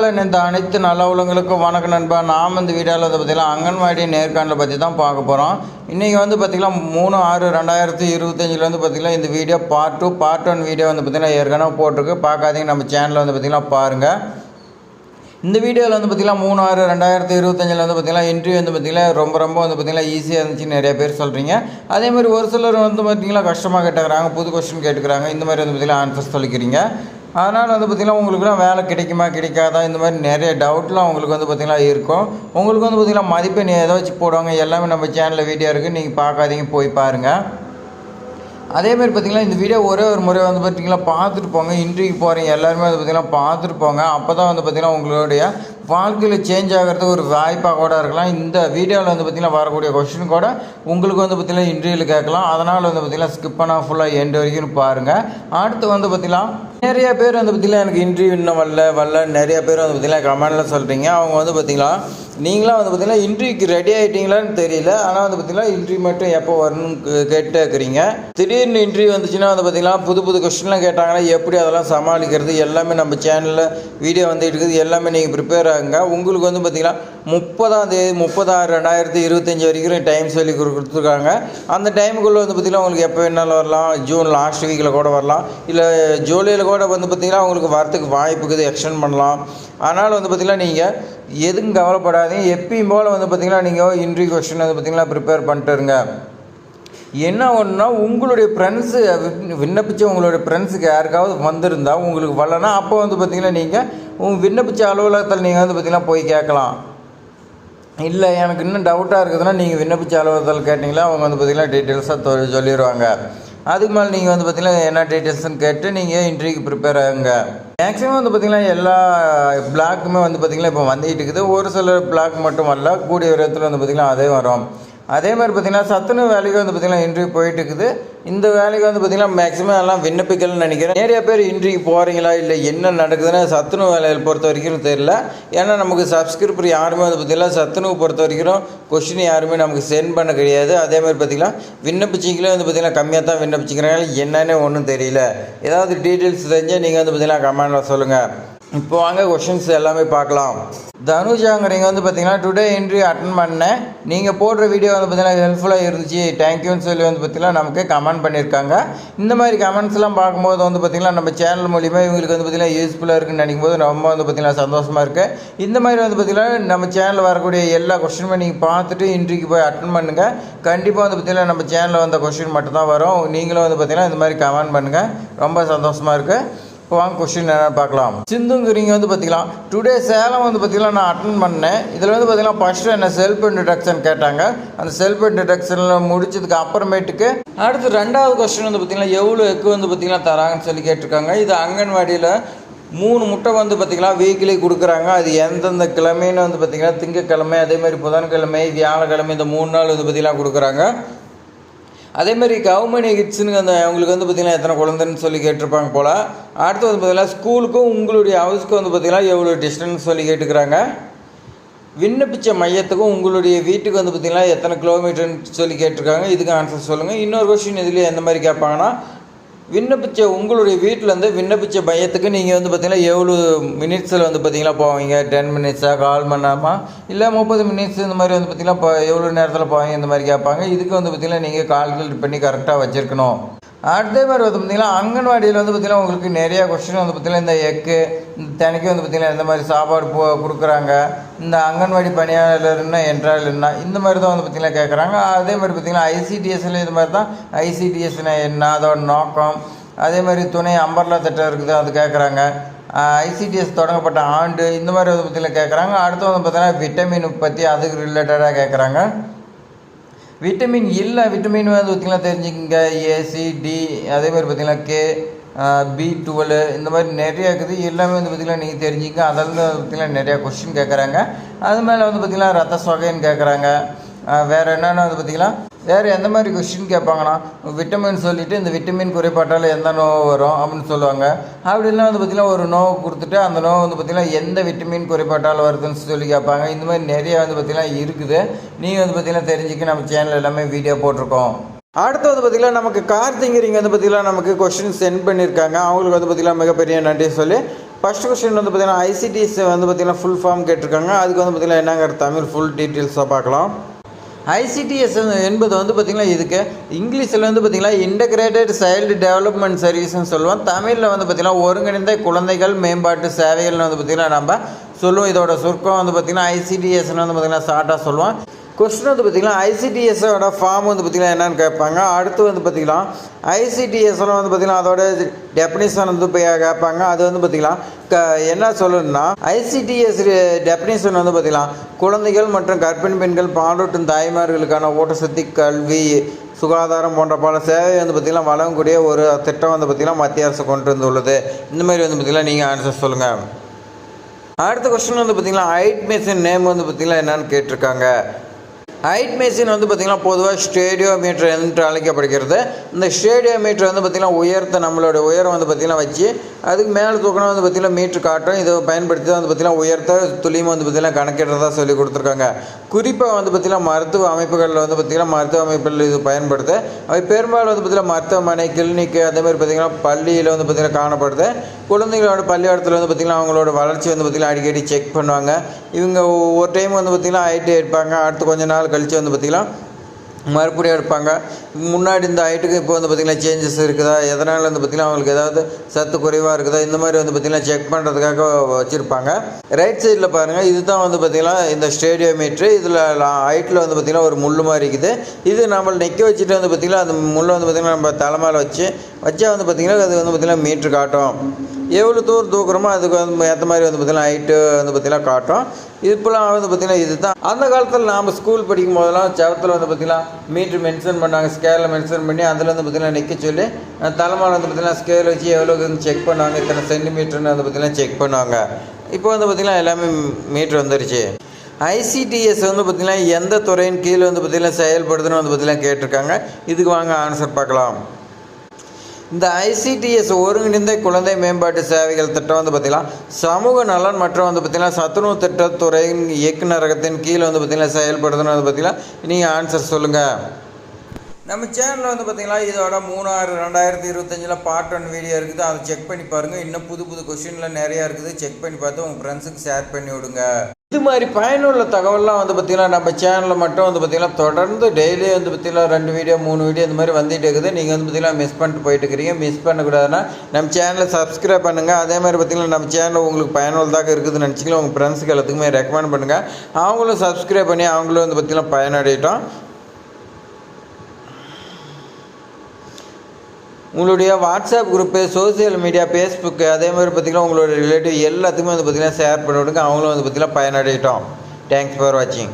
இந்த அனைத்து நல்ல உள்ளவங்களுக்கும் வணக்கம் நண்பா. நாம் இந்த வீடியோவில் வந்து பார்த்திங்கன்னா அங்கன்வாடி நேர்காணலை பற்றி தான் பார்க்க போகிறோம். இன்றைக்கி வந்து பார்த்திங்கன்னா 3/6/2025 வந்து பார்த்திங்கன்னா இந்த வீடியோ பார்ட் 1 வீடியோ வந்து பார்த்திங்கன்னா ஏற்கனவே போட்டிருக்கு. பார்க்காதீங்க, நம்ம சேனலில் வந்து பார்த்திங்கன்னா பாருங்கள். இந்த வீடியோவில் வந்து பார்த்திங்கன்னா 3/6/2025 வந்து பார்த்திங்கன்னா இன்டர்வியூ வந்து பார்த்திங்கன்னா ரொம்ப வந்து பார்த்திங்கன்னா ஈஸியாக இருந்துச்சுன்னு நிறைய பேர் சொல்கிறீங்க. அதேமாதிரி ஒரு சிலர் வந்து பார்த்திங்கன்னா கஷ்டமாக கேட்டுக்கிறாங்க, புது கொஸ்டின் கேட்டுக்கிறாங்க. இந்த மாதிரி வந்து பார்த்திங்கன்னா ஆன்சர் சொல்லிக்கிறீங்க. அதனால் வந்து பார்த்திங்கன்னா உங்களுக்குலாம் வேலை கிடைக்குமா கிடைக்காதா இந்த மாதிரி நிறைய டவுட்லாம் உங்களுக்கு வந்து பார்த்திங்கன்னா இருக்கும். உங்களுக்கு வந்து பார்த்திங்கன்னா மதிப்பெண் எதை வச்சு போடுவாங்க எல்லாமே நம்ம சேனலில் வீடியோ இருக்குது, நீங்கள் பார்க்காதீங்க, போய் பாருங்கள். அதேமாதிரி பார்த்திங்கன்னா இந்த வீடியோ ஒரே ஒரு முறை வந்து பார்த்திங்கன்னா பார்த்துட்டு போங்க. இன்டர்வியூக்கு போகிறீங்க எல்லாருமே வந்து பார்த்திங்கன்னா பார்த்துட்டு போங்க. அப்போ தான் வந்து பார்த்திங்கன்னா உங்களுடைய வாழ்க்கையில் சேஞ்ச் ஆகிறதுக்கு ஒரு வாய்ப்பாக கூட இருக்கலாம். இந்த வீடியோவில் வந்து பார்த்திங்கன்னா வரக்கூடிய கொஸ்டின் கூட உங்களுக்கு வந்து பார்த்திங்கன்னா இன்டர்வியூவில் கேட்கலாம். அதனால் வந்து பார்த்திங்கன்னா ஸ்கிப் பண்ணால் ஃபுல்லாக எண்டு வரைக்கும் பாருங்கள். அடுத்து வந்து பார்த்திங்கன்னா நிறைய பேர் வந்து பார்த்திங்கன்னா எனக்கு இன்டர்வியூ இன்னும் வரல நிறைய பேர் வந்து பார்த்திங்கன்னா கமெண்டில் சொல்கிறீங்க. அவங்க வந்து பார்த்திங்கன்னா நீங்களாம் வந்து பார்த்திங்கன்னா இன்டர்வியூக்கு ரெடி ஆகிட்டீங்களான்னு தெரியல. ஆனால் வந்து பார்த்திங்கன்னா இன்டர்வியூ மட்டும் எப்போ வரணும்னு கேட்டு இருக்கிறீங்க. திடீர்னு இன்டர்வியூ வந்துச்சுன்னா வந்து பார்த்திங்கன்னா புது கொஸ்டின்லாம் கேட்டாங்கன்னா எப்படி அதெல்லாம் சமாளிக்கிறது எல்லாமே நம்ம சேனலில் வீடியோ வந்துட்டு இருக்குது. எல்லாமே நீங்கள் ப்ரிப்பேர் ஆகுங்க. உங்களுக்கு வந்து பார்த்திங்கன்னா 30/6/2025 வரைக்கும் டைம் சொல்லி கொடுத்துருக்காங்க. அந்த டைமுக்குள்ளே வந்து பார்த்திங்கன்னா உங்களுக்கு எப்போ வேணாலும் வரலாம். ஜூன் லாஸ்ட் வீக்கில் கூட வரலாம், இல்லை ஜூலையில் கூட வந்து பார்த்திங்கன்னா உங்களுக்கு வரத்துக்கு வாய்ப்பு இருக்குது, எக்ஸ்டெண்ட் பண்ணலாம். அதனால் வந்து பார்த்திங்கன்னா நீங்கள் எதுவும் கவலைப்படாதீங்க. எப்பயும் போல் வந்து பார்த்திங்கன்னா நீங்கள் இன்டர்வியூ கொஸ்டின் வந்து பார்த்திங்கன்னா ப்ரிப்பேர் பண்ணிட்டு இருங்க. என்ன ஒன்றுனா உங்களுடைய ஃப்ரெண்ட்ஸு விண்ணப்பிச்ச உங்களுடைய ஃப்ரெண்ட்ஸுக்கு யாருக்காவது வந்திருந்தால் உங்களுக்கு வரலன்னா அப்போ வந்து பார்த்திங்கன்னா நீங்கள் உங்கள் விண்ணப்பிச்ச அலுவலகத்தில் நீங்கள் வந்து பார்த்திங்கன்னா போய் கேட்கலாம். இல்லை எனக்கு இன்னும் டவுட்டாக இருக்குதுன்னா நீங்கள் விண்ணப்பிச்ச அலுவலகத்தில் கேட்டிங்களா அவங்க வந்து பார்த்திங்கன்னா டீட்டெயில்ஸாக சொல்லிடுவாங்க. அதுக்கு மேலே நீங்கள் வந்து பார்த்திங்கன்னா என்ன டீட்டெயில்ஸ்னு கேட்டு நீங்கள் இன்டர்வியூக்கு ப்ரிப்பேர் ஆகுங்க. மேக்ஸிமம் வந்து பார்த்திங்கன்னா எல்லா பிளாக்குமே வந்து பார்த்திங்கன்னா இப்போ வந்துகிட்டு இருக்குது. ஒரு சில பிளாக் மட்டும் வரல, கூடிய விதத்தில் வந்து பார்த்திங்கன்னா அதே வரும். அதே மாதிரி பார்த்திங்கன்னா சத்துணவு வேலைக்கு வந்து பார்த்திங்கன்னா இன்டர்வியூ போயிட்டு இருக்குது. இந்த வேலைக்கு வந்து பார்த்திங்கன்னா மேக்ஸிமம் எல்லாம் விண்ணப்பிக்கலன்னு நினைக்கிறேன். நிறைய பேர் இன்டர்வியூ போகிறீங்களா இல்லை என்ன நடக்குதுன்னா சத்துணவு வேலையில் பொறுத்த வரைக்கும் தெரியல. ஏன்னா நமக்கு சப்ஸ்கிரிப்பர் யாருமே வந்து பார்த்திங்கன்னா சத்துணவு பொறுத்த வரைக்கும் கொஸ்டின் யாருமே நமக்கு சென்ட் பண்ண கிடையாது. அதே மாதிரி பார்த்திங்கன்னா விண்ணப்பிச்சிங்களே வந்து பார்த்திங்கன்னா கம்மியாக தான் விண்ணப்பிச்சிக்கிறாங்க. என்னன்னு ஒன்றும் தெரியல. ஏதாவது டீட்டெயில்ஸ் தெரிஞ்சால் நீங்கள் வந்து பார்த்திங்கன்னா கமெண்டில் சொல்லுங்கள். இப்போ வாங்க கொஷின்ஸ் எல்லாமே பார்க்கலாம். தனுஜாங்கிறீங்க வந்து பார்த்திங்கன்னா டுடே இன்டர்வியூ அட்டன் பண்ணேன், நீங்கள் போடுற வீடியோ வந்து பார்த்திங்கன்னா ஹெல்ப்ஃபுல்லாக இருந்துச்சு, தேங்க்யூன்னு சொல்லி வந்து பார்த்திங்கன்னா நமக்கு கமெண்ட் பண்ணியிருக்காங்க. இந்த மாதிரி கமெண்ட்ஸ்லாம் பார்க்கும்போது வந்து பார்த்திங்கன்னா நம்ம சேனல் மூலிமா இவங்களுக்கு வந்து பார்த்திங்கன்னா யூஸ்ஃபுல்லாக இருக்குன்னு நினைக்கும் போது ரொம்ப வந்து பார்த்திங்கன்னா சந்தோஷமாக இருக்குது. இந்த மாதிரி வந்து பார்த்திங்கன்னா நம்ம சேனலில் வரக்கூடிய எல்லா கொஸ்டினுமே நீங்கள் பார்த்துட்டு இன்டர்வியூக்கு போய் அட்டன் பண்ணுங்கள். கண்டிப்பாக வந்து பார்த்திங்கன்னா நம்ம சேனலில் வந்த கொஸ்டின் மட்டும் தான் வரும். நீங்களும் வந்து பார்த்திங்கன்னா இந்த மாதிரி கமெண்ட் பண்ணுங்கள், ரொம்ப சந்தோஷமாக இருக்குது. இப்போ வாங்க கொஸ்டின் என்னென்னு பார்க்கலாம். சிந்துங்கிறீங்க வந்து பார்த்திங்கன்னா டுடே சேலம் வந்து பார்த்திங்கன்னா நான் அட்டன் பண்ணேன். இதில் வந்து பார்த்திங்கன்னா ஃபஸ்ட்டு என்ன செல்ஃப் இன்ட்ரடக்ஷன் கேட்டாங்க. அந்த செல்ஃப் இன்ட்ரடக்ஷனில் முடிச்சதுக்கு அப்புறமேட்டுக்கு அடுத்து ரெண்டாவது கொஸ்டின் வந்து பார்த்திங்கன்னா எவ்வளோ எக்கு வந்து பார்த்திங்கன்னா தராங்கன்னு சொல்லி கேட்டிருக்காங்க. இது அங்கன்வாடியில் 3 முட்டை வந்து பார்த்திங்கன்னா வீக்லி கொடுக்குறாங்க. அது எந்தெந்த கிழமைன்னு வந்து பார்த்திங்கன்னா திங்கக்கிழமை, அதேமாதிரி புதன்கிழமை, வியாழக்கிழமை, இந்த 3 நாள் வந்து பார்த்திங்கன்னா கொடுக்குறாங்க. அதேமாதிரி கவர்மெண்ட் கிட்ஸுன்னு அந்த அவங்களுக்கு வந்து பார்த்திங்கன்னா எத்தனை குழந்தைன்னு சொல்லி கேட்டிருப்பாங்க போல். அடுத்து வந்து பார்த்திங்கன்னா ஸ்கூலுக்கும் உங்களுடைய ஹவுஸுக்கும் வந்து பார்த்திங்கன்னா எவ்வளோ டிஸ்டன்ஸ் சொல்லி கேட்டுக்கிறாங்க. விண்ணப்பிச்ச மையத்துக்கும் உங்களுடைய வீட்டுக்கு வந்து பார்த்திங்கன்னா எத்தனை கிலோமீட்டர்னு சொல்லி கேட்டிருக்காங்க. இதுக்கு ஆன்சர் சொல்லுங்கள். இன்னொரு கொஸ்டின் இதுலேயே எந்த மாதிரி கேட்பாங்கன்னா விண்ணப்பிச்ச உங்களுடைய வீட்டிலேருந்து விண்ணப்பிச்ச மையத்துக்கு நீங்கள் வந்து பார்த்திங்கன்னா எவ்வளோ மினிட்ஸில் வந்து பார்த்திங்கன்னா போவீங்க, 10 மினிட்ஸா, 1/4 மணி நேரமா, இல்லை 30 மினிட்ஸ், இந்த மாதிரி வந்து பார்த்திங்கன்னா இப்போ எவ்வளோ நேரத்தில் போவீங்க இந்த மாதிரி கேட்பாங்க. இதுக்கு வந்து பார்த்திங்கன்னா நீங்கள் கால்குலேட் பண்ணி கரெக்டாக வச்சுருக்கணும். அதே மாதிரி வந்து பார்த்திங்கன்னா அங்கன்வாடியில் வந்து பார்த்திங்கன்னா உங்களுக்கு நிறையா கொஸ்டின் வந்து பார்த்திங்கன்னா இந்த எக்கு இந்த தினைக்கு வந்து பார்த்திங்கன்னா எந்த மாதிரி சாப்பாடு கொடுக்குறாங்க, இந்த அங்கன்வாடி பணியாளர்னா என்றால் என்ன, இந்த மாதிரி தான் வந்து பார்த்திங்கன்னா கேட்குறாங்க. அதே மாதிரி பார்த்திங்கன்னா ஐசிடிஎஸ்ல இது மாதிரி தான் ஐசிடிஎஸ்னா என்ன, அதோட நோக்கம், அதே மாதிரி துணை அம்பர்லா திட்டம் இருக்குது அது கேட்குறாங்க. ஐசிடிஎஸ் தொடங்கப்பட்ட ஆண்டு, இந்த மாதிரி வந்து பார்த்திங்கன்னா கேட்குறாங்க. அடுத்து வந்து பார்த்திங்கன்னா விட்டமின் பற்றி அதுக்கு ரிலேட்டடாக கேட்குறாங்க. விட்டமின் இல்லை, விட்டமின் வந்து பார்த்திங்கன்னா தெரிஞ்சுக்கங்க, ஏசிடி, அதேமாதிரி பார்த்திங்கன்னா கே, B12, இந்த மாதிரி நிறையா இருக்குது. எல்லாமே வந்து பார்த்திங்கன்னா நீங்கள் தெரிஞ்சுக்கங்க. அதில் பார்த்திங்கன்னா நிறையா கொஸ்டின் கேட்குறாங்க. அது மேலே வந்து பார்த்திங்கன்னா ரத்த சொகைன்னு கேட்குறாங்க. வேறு என்னென்னா வந்து பார்த்திங்கன்னா வேறு எந்த மாதிரி கொஸ்டின் கேட்பாங்கன்னா விட்டமின் சொல்லிவிட்டு இந்த விட்டமின் குறைபாட்டால் எந்த நோவு வரும் அப்படின்னு சொல்லுவாங்க. அப்படின்னா வந்து பார்த்திங்கன்னா ஒரு நோவு கொடுத்துட்டு அந்த நோவு வந்து பார்த்திங்கன்னா எந்த விட்டமின் குறைபாட்டால் வருதுன்னு சொல்லி கேட்பாங்க. இந்த மாதிரி நிறையா வந்து பார்த்திங்கன்னா இருக்குது. நீங்கள் வந்து பார்த்திங்கன்னா தெரிஞ்சுக்க நம்ம சேனல் எல்லாமே வீடியோ போட்டிருக்கோம். அடுத்து வந்து பார்த்திங்கன்னா நமக்கு கார்த்திங்கிறீங்க வந்து பார்த்திங்கன்னா நமக்கு கொஸ்டின் சென்ட் பண்ணியிருக்காங்க. அவங்களுக்கு வந்து பார்த்திங்கன்னா மிகப்பெரிய நன்றி சொல்லி ஃபஸ்ட் கொஸ்டின் வந்து பார்த்திங்கன்னா ஐசிடிஎஸ் வந்து பார்த்திங்கன்னா ஃபுல் ஃபார்ம் கேட்டிருக்காங்க. அதுக்கு வந்து பார்த்திங்கன்னா என்னங்கிற தமிழ் ஃபுல் டீட்டெயில்ஸாக பார்க்கலாம். ஐசிடிஎஸ் என்பது வந்து பார்த்திங்கன்னா இதுக்கு இங்கிலீஷில் வந்து பார்த்திங்கன்னா இன்டகிரேட்டட் சைல்டு டெவலப்மெண்ட் சர்வீஸ்ன்னு சொல்லுவோம். தமிழில் வந்து பார்த்திங்கன்னா ஒருங்கிணைந்த குழந்தைகள் மேம்பாட்டு சேவைகள்னு வந்து பார்த்திங்கன்னா நம்ம சொல்லுவோம். இதோட சுருக்கம் வந்து பார்த்திங்கன்னா ஐசிடிஎஸ்ன்னு வந்து பார்த்திங்கன்னா ஷார்ட்டாக சொல்லுவோம். கொஸ்டின் வந்து பார்த்திங்கன்னா ஐசிடிஎஸோட ஃபார்ம் வந்து பார்த்திங்கன்னா என்னென்னு கேட்பாங்க. அடுத்து வந்து பார்த்திங்கன்னா ஐசிடிஎஸில் வந்து பார்த்திங்கன்னா அதோட டெஃபினிஷன் வந்து கேட்பாங்க. அது வந்து பார்த்திங்கன்னா என்ன சொல்லணும்னா ஐசிடிஎஸ் டெஃபினிஷன் வந்து பார்த்திங்கன்னா குழந்தைகள் மற்றும் கர்ப்பிணி பெண்கள் பாலூட்டும் தாய்மார்களுக்கான ஊட்டச்சத்து கல்வி சுகாதாரம் போன்ற பல சேவை வந்து பார்த்திங்கன்னா வழங்கக்கூடிய ஒரு திட்டம் வந்து பார்த்திங்கன்னா மத்திய அரசு கொண்டு வந்துள்ளது. இந்த மாதிரி வந்து பார்த்திங்கன்னா நீங்கள் ஆன்சர் சொல்லுங்கள். அடுத்த கொஸ்டின் வந்து பார்த்திங்கன்னா ஹைட் மெஷின் நேம் வந்து பார்த்திங்கன்னா என்னென்னு கேட்டிருக்காங்க. ஹைட் மெஷின் வந்து பார்த்திங்கன்னா பொதுவாக ஸ்டேடியோமீட்டர் என்று அழைக்கப்படுகிறது. இந்த ஸ்டேடியோமீட்டர் வந்து பார்த்திங்கன்னா உயரத்தை நம்மளோட உயரம் வந்து பார்த்திங்கன்னா வச்சு அதுக்கு மேலே தூக்கணும் வந்து பார்த்திங்கன்னா மீட்ரு காட்டும். இதை பயன்படுத்தி தான் வந்து பார்த்திங்கன்னா உயரத்தை துல்லியமாக வந்து பார்த்திங்கன்னா கணக்கிடுறதா சொல்லி கொடுத்துருக்காங்க. குறிப்பாக வந்து பார்த்திங்கன்னா மருத்துவ அமைப்புகளில் வந்து பார்த்திங்கன்னா மருத்துவ அமைப்புகளில் இது பயன்படுது. அவை பெரும்பாலும் வந்து பார்த்திங்கன்னா மருத்துவமனை கிளினிக்கு அதேமாதிரி பார்த்திங்கன்னா பள்ளியில் வந்து பார்த்திங்கன்னா காணப்படுது. குழந்தைகளோட பள்ளிக்கூடத்தில் வந்து பார்த்திங்கன்னா அவங்களோட வளர்ச்சி வந்து பார்த்திங்கன்னா அடிக்கடி செக் பண்ணுவாங்க. இவங்க ஒரு டைம் வந்து பார்த்திங்கன்னா ஹைட்டு எடுப்பாங்க. அடுத்து கொஞ்ச நாள் கழித்து வந்து பார்த்திங்கன்னா மறுபடியும் எடுப்பாங்க. முன்னாடி இந்த ஹைட்டுக்கு இப்போ வந்து பார்த்திங்கன்னா சேஞ்சஸ் இருக்குதா, எதனால் வந்து பார்த்திங்கன்னா அவங்களுக்கு ஏதாவது சத்து குறைவாக இருக்குதா, இந்த மாதிரி வந்து பார்த்திங்கன்னா செக் பண்ணுறதுக்காக வச்சுருப்பாங்க. ரைட் சைடில் பாருங்கள், இது தான் வந்து பார்த்திங்கன்னா இந்த ஸ்டேடியோமீட்ரு. இதில் ஹைட்டில் வந்து பார்த்திங்கன்னா ஒரு முள் மாதிரி இருக்குது. இது நம்ம நிற்க வச்சுட்டு வந்து பார்த்திங்கன்னா அந்த முள்ளை வந்து பார்த்திங்கன்னா நம்ம தலைமையில் வச்சா வந்து பார்த்திங்கன்னா அது வந்து பார்த்திங்கன்னா மீட்ரு காட்டும். எவ்வளோ தூரம் தூக்குறோமோ அதுக்கு வந்து ஏற்ற மாதிரி வந்து பார்த்திங்கன்னா ஹைட்டு வந்து பார்த்திங்கன்னா காட்டும். இப்போலாம் வந்து பார்த்திங்கன்னா இது தான் அந்த காலத்தில் நாம் ஸ்கூல் படிக்கும் போதெல்லாம் செவத்தில் வந்து பார்த்திங்கன்னா மீட்ரு மென்ஷன் பண்ணாங்க. ஸ்கேலில் மென்ஷன் பண்ணி அதில் வந்து பார்த்திங்கன்னா நிற்க சொல்லி தலைமையில் வந்து பார்த்திங்கன்னா ஸ்கேல் வச்சு எவ்வளோ செக் பண்ணுவாங்க, இத்தனை சென்டிமீட்டர்னு வந்து பார்த்திங்கன்னா செக் பண்ணுவாங்க. இப்போ வந்து பார்த்திங்கன்னா எல்லாமே மீட்ரு வந்துருச்சு. ஐசிடிஎஸ் வந்து பார்த்திங்கன்னா எந்த துறையின் கீழே வந்து பார்த்திங்கன்னா செயல்படுதுன்னு வந்து பார்த்திங்கன்னா கேட்டிருக்காங்க. இதுக்கு வாங்க ஆன்சர் பார்க்கலாம். இந்த ஐசிடிஎஸ் ஒருங்கிணைந்த குழந்தை மேம்பாட்டு சேவைகள் திட்டம் வந்து பார்த்திங்கன்னா சமூக நலன் மற்றும் வந்து பார்த்திங்கன்னா சத்துணவு திட்டத்துறையின் இயக்குநரகத்தின் கீழே வந்து பார்த்திங்கன்னா செயல்படுதுன்னு வந்து பார்த்திங்கன்னா நீங்கள் ஆன்சர் சொல்லுங்கள். நம்ம சேனலில் வந்து பார்த்திங்கன்னா இதோட 3/6/2025 பார்ட் 1 வீடியோ இருக்குது. அதை செக் பண்ணி பாருங்கள். இன்னும் புது கொஷின்லாம் நிறையா இருக்குது. செக் பண்ணி பார்த்து உங்கள் ஃப்ரெண்ட்ஸுக்கு ஷேர் பண்ணி விடுங்க. இது மாதிரி பயனுள்ள தகவல்லாம் வந்து பார்த்திங்கன்னா நம்ம சேனலில் மட்டும் வந்து பார்த்திங்கன்னா தொடர்ந்து டெய்லி வந்து பார்த்திங்கன்னா 2 வீடியோ 3 வீடியோ இந்த மாதிரி வந்துகிட்டு இருக்குது. நீங்கள் வந்து பார்த்திங்கன்னா மிஸ் பண்ணிட்டு போயிட்டு இருக்கிறீங்க. மிஸ் பண்ணக்கூடாதுன்னா நம்ம சேனலை சப்ஸ்கிரைப் பண்ணுங்கள். அதே மாதிரி பார்த்திங்கன்னா நம்ம சேனல் உங்களுக்கு பயனுள்ளதாக இருக்குதுன்னு நினச்சிக்கலாம் உங்கள் ஃப்ரெண்ட்ஸுக்கு எல்லாத்துக்குமே ரெக்கமெண்ட் பண்ணுங்கள். அவங்களும் சப்ஸ்கிரைப் பண்ணி அவங்களும் வந்து பார்த்திங்கன்னா பயனடையட்டும். உங்களுடைய WhatsApp group, social media, Facebook அதே மாதிரி பார்த்திங்கன்னா உங்களோட ரிலேட்டிவ் எல்லாத்துக்குமே வந்து பார்த்திங்கன்னா ஷேர் பண்ணி விடுங்க. அவங்களும் வந்து பார்த்திங்கன்னா பயனடையட்டும். தேங்க்ஸ் ஃபார் வாட்சிங்.